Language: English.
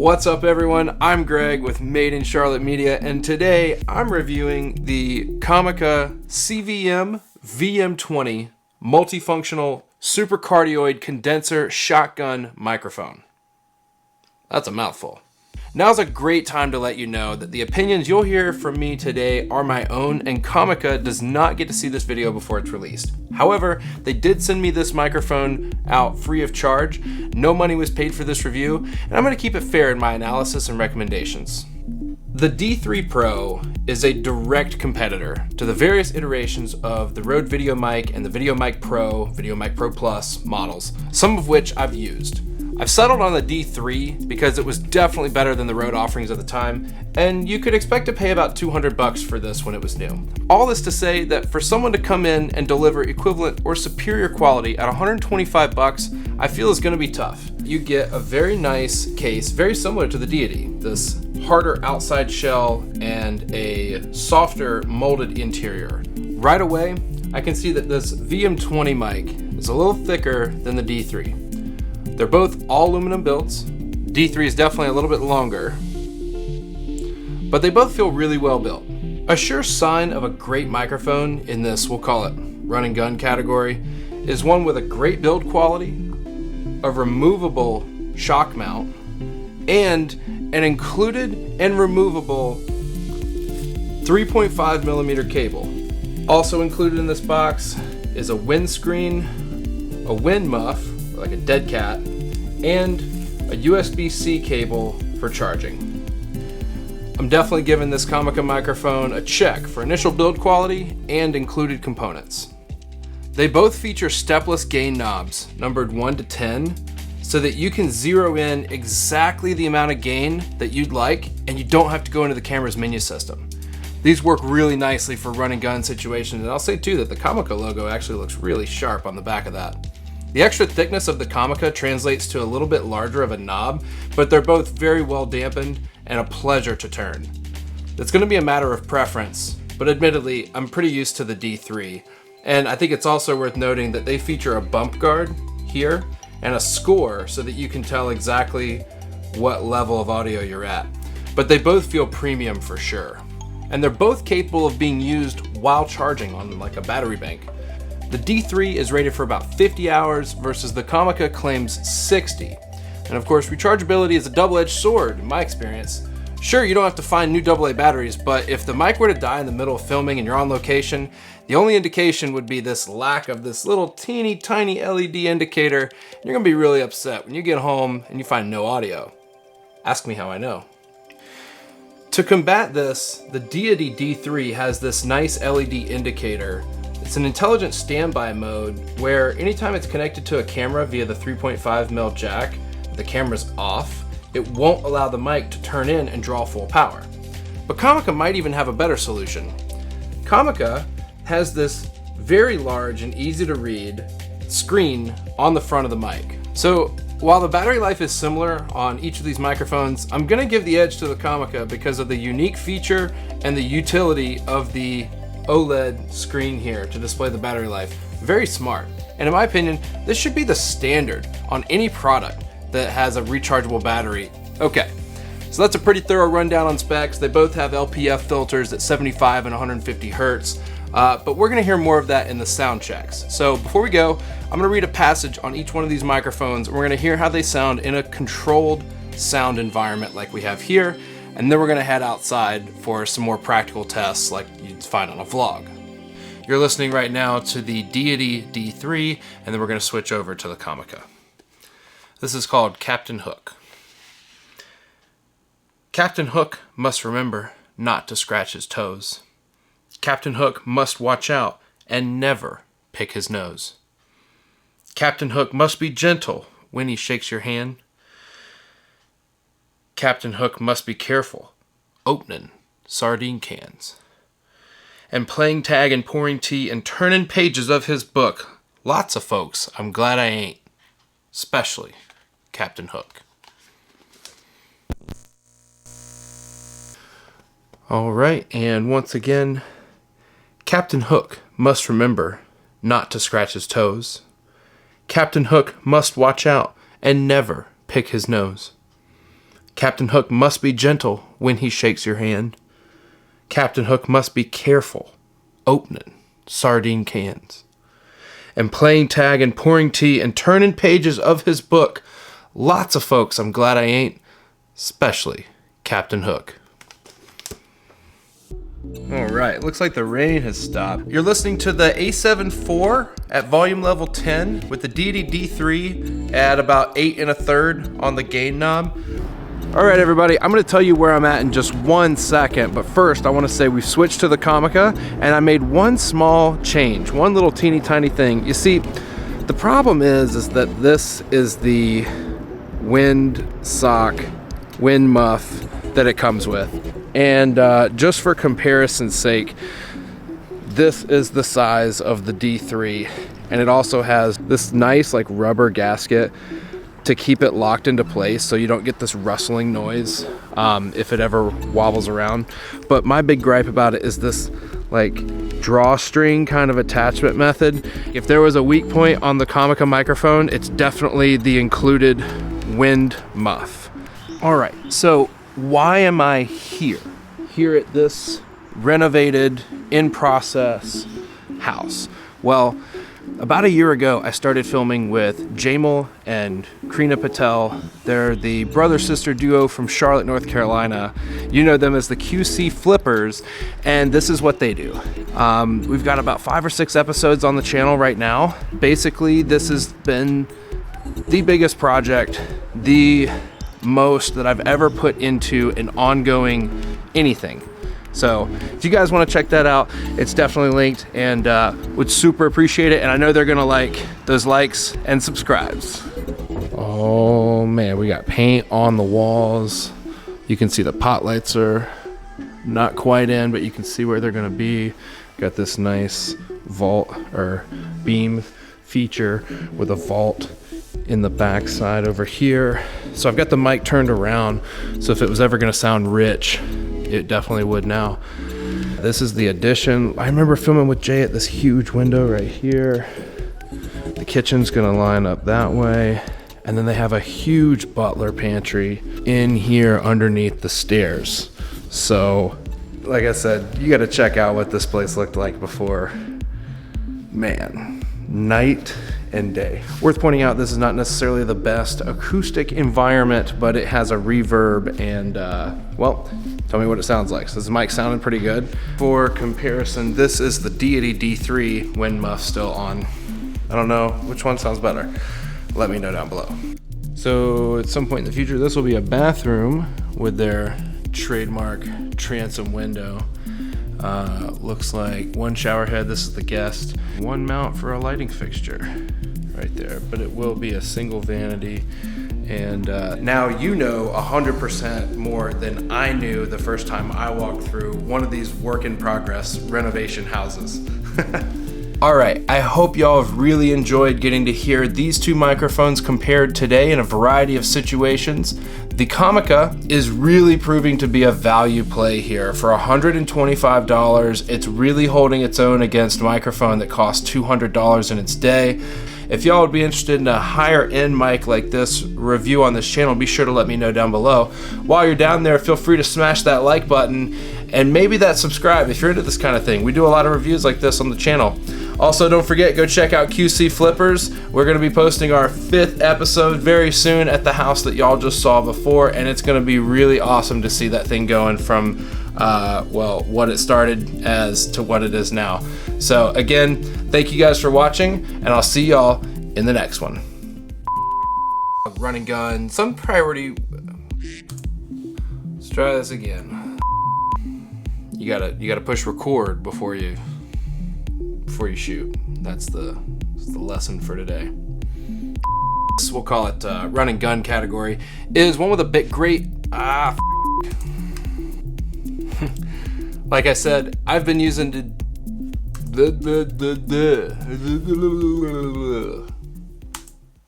What's up everyone, I'm Greg with Made in Charlotte Media, and today I'm reviewing the Comica CVM VM20 multifunctional supercardioid condenser shotgun microphone. That's a mouthful. Now's a great time to let you know that the opinions you'll hear from me today are my own, and Comica does not get to see this video before it's released. However, they did send me this microphone out free of charge. No money was paid for this review, and I'm going to keep it fair in my analysis and recommendations. The D3 Pro is a direct competitor to the various iterations of the Rode Video Mic and the Video Mic Pro, Video Mic Pro Plus models, some of which I've used. I've settled on the D3 because it was definitely better than the Rode offerings at the time, and you could expect to pay about $200 for this when it was new. All this to say that for someone to come in and deliver equivalent or superior quality at $125, I feel is going to be tough. You get a very nice case, very similar to the Deity, this harder outside shell and a softer molded interior. Right away, I can see that this VM20 mic is a little thicker than the D3. They're both all aluminum builds. D3 is definitely a little bit longer, but they both feel really well built. A sure sign of a great microphone in this, we'll call it run and gun category, is one with a great build quality, a removable shock mount, and an included and removable 3.5 millimeter cable. Also included in this box is a windscreen, a wind muff, like a dead cat, and a USB-C cable for charging. I'm definitely giving this Comica microphone a check for initial build quality and included components. They both feature stepless gain knobs, numbered 1 to 10, so that you can zero in exactly the amount of gain that you'd like, and you don't have to go into the camera's menu system. These work really nicely for run and gun situations, and I'll say too that the Comica logo actually looks really sharp on the back of that. The extra thickness of the Comica translates to a little bit larger of a knob, but they're both very well dampened and a pleasure to turn. It's going to be a matter of preference, but admittedly, I'm pretty used to the D3, and I think it's also worth noting that they feature a bump guard here and a score so that you can tell exactly what level of audio you're at. But they both feel premium for sure. And they're both capable of being used while charging on like a battery bank. The D3 is rated for about 50 hours versus the Comica claims 60. And of course, rechargeability is a double-edged sword in my experience. Sure, you don't have to find new AA batteries, but if the mic were to die in the middle of filming and you're on location, the only indication would be this lack of this little teeny tiny LED indicator. And you're gonna be really upset when you get home and you find no audio. Ask me how I know. To combat this, the Deity D3 has this nice LED indicator. It's an intelligent standby mode where anytime it's connected to a camera via the 3.5mm jack, the camera's off, it won't allow the mic to turn in and draw full power. But Comica might even have a better solution. Comica has this very large and easy to read screen on the front of the mic. So while the battery life is similar on each of these microphones, I'm gonna give the edge to the Comica because of the unique feature and the utility of the OLED screen here to display the battery life. Very smart. And in my opinion, this should be the standard on any product that has a rechargeable battery. Okay, so that's a pretty thorough rundown on specs. They both have LPF filters at 75 and 150 Hertz, but we're gonna hear more of that in the sound checks. So before we go, I'm gonna read a passage on each one of these microphones, and we're gonna hear how they sound in a controlled sound environment like we have here. And then we're gonna head outside for some more practical tests like you'd find on a vlog. You're listening right now to the Deity D3, and then we're gonna switch over to the Comica. This is called Captain Hook. Captain Hook must remember not to scratch his toes. Captain Hook must watch out and never pick his nose. Captain Hook must be gentle when he shakes your hand. Captain Hook must be careful opening sardine cans and playing tag and pouring tea and turning pages of his book. Lots of folks, I'm glad I ain't, especially Captain Hook. All right, and once again, Captain Hook must remember not to scratch his toes. Captain Hook must watch out and never pick his nose. Captain Hook must be gentle when he shakes your hand. Captain Hook must be careful opening sardine cans and playing tag and pouring tea and turning pages of his book. Lots of folks I'm glad I ain't, especially Captain Hook. All right, looks like the rain has stopped. You're listening to the A7 IV at volume level 10 with the Deity D3 at about 8 1/3 on the gain knob. All right, everybody, I'm gonna tell you where I'm at in just 1 second, but first I wanna say we've switched to the Comica and I made one small change, one little teeny tiny thing. You see, the problem is that this is the wind muff that it comes with. And just for comparison's sake, this is the size of the D3, and it also has this nice like rubber gasket to keep it locked into place so you don't get this rustling noise if it ever wobbles around. But my big gripe about it is this like drawstring kind of attachment method. If there was a weak point on the Comica microphone, it's definitely the included wind muff. All right, so why am I here at this renovated, in-process house? Well, about a year ago, I started filming with Jamal and Krina Patel. They're the brother-sister duo from Charlotte, North Carolina. You know them as the QC Flippers, and this is what they do. We've got about 5 or 6 episodes on the channel right now. Basically, this has been the biggest project, the most that I've ever put into an ongoing anything. So if you guys want to check that out, it's definitely linked, and would super appreciate it. And I know they're gonna like those likes and subscribes. Oh man, we got paint on the walls. You can see the pot lights are not quite in, but you can see where they're gonna be. Got this nice vault or beam feature with a vault in the back side over here. So I've got the mic turned around, so if it was ever gonna sound rich, it definitely would now. This is the addition. I remember filming with Jay at this huge window right here. The kitchen's gonna line up that way. And then they have a huge butler pantry in here underneath the stairs. So, like I said, you gotta check out what this place looked like before. Man, night and day. Worth pointing out, this is not necessarily the best acoustic environment, but it has a reverb and, well, tell me what it sounds like. So this mic sounding pretty good. For comparison, this is the Deity D3 wind muff still on. I don't know which one sounds better. Let me know down below. So at some point in the future, this will be a bathroom with their trademark transom window. Looks like one shower head, this is the guest. One mount for a lighting fixture right there, but it will be a single vanity. And now you know 100% more than I knew the first time I walked through one of these work in progress renovation houses. All right, I hope y'all have really enjoyed getting to hear these two microphones compared today in a variety of situations. The Comica is really proving to be a value play here. For $125, it's really holding its own against a microphone that costs $200 in its day. If y'all would be interested in a higher end mic like this review on this channel, be sure to let me know down below. While you're down there, feel free to smash that like button and maybe that subscribe if you're into this kind of thing. We do a lot of reviews like this on the channel. Also, don't forget, go check out QC Flippers. We're gonna be posting our 5th episode very soon at the house that y'all just saw before, and it's gonna be really awesome to see that thing going from, well, what it started as to what it is now. So again, thank you guys for watching, and I'll see y'all in the next one. Running gun, some priority. Let's try this again. You gotta push record before you shoot. That's the lesson for today. We'll call it running gun category. Is one with a bit great. Like I said, I've been using